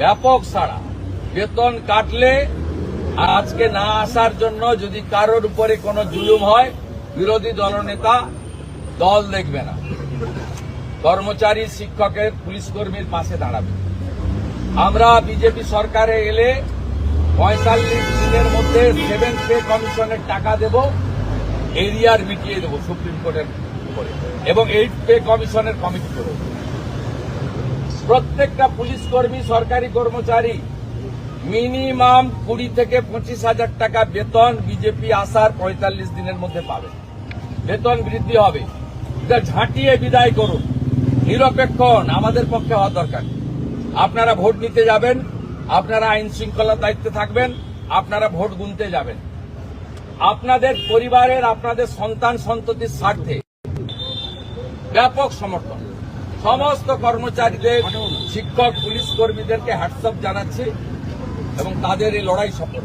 ব্যাপক সাড়া। বেতন কাটলে আজকে না আসার জন্য যদি কারোর উপরে কোনো জুলুম হয়, বিরোধী দলনেতা দল দেখবে না, কর্মচারী, শিক্ষকের, পুলিশ কর্মীর পাশে দাঁড়াবে। আমরা বিজেপি সরকারে এলে ৪৫ দিনের মধ্যে 7th পে কমিশনের টাকা দেব, এরিয়ার মিটিয়ে দেব সুপ্রিম কোর্টের উপরে, এবং 8th পে কমিশনের কমিটি করব। প্রত্যেকটা পুলিশ কর্মী, সরকারি কর্মচারী মিনিমাম 20 থেকে 25,000 টাকা বেতন বিজেপি আসার ৪৫ দিনের মধ্যে পাবে। বেতন বৃদ্ধি হবে। এটা ঝাঁটিয়ে বিদায় করুন, নিরপেক্ষ হন, আমাদের পক্ষে হওয়া দরকার। আপনারা ভোট নিতে যাবেন, আপনারা আইন শৃঙ্খলার দায়িত্বে থাকবেন, আপনারা ভোট গুনতে যাবেন। আপনাদের পরিবারের, আপনাদের সন্তান সন্ততির স্বার্থে ব্যাপক সমর্থন। সমস্ত কর্মচারীদের, শিক্ষক, পুলিশ কর্মীদেরকে হ্যাটস অফ জানাচ্ছি এবং তাদের এই লড়াই সফল।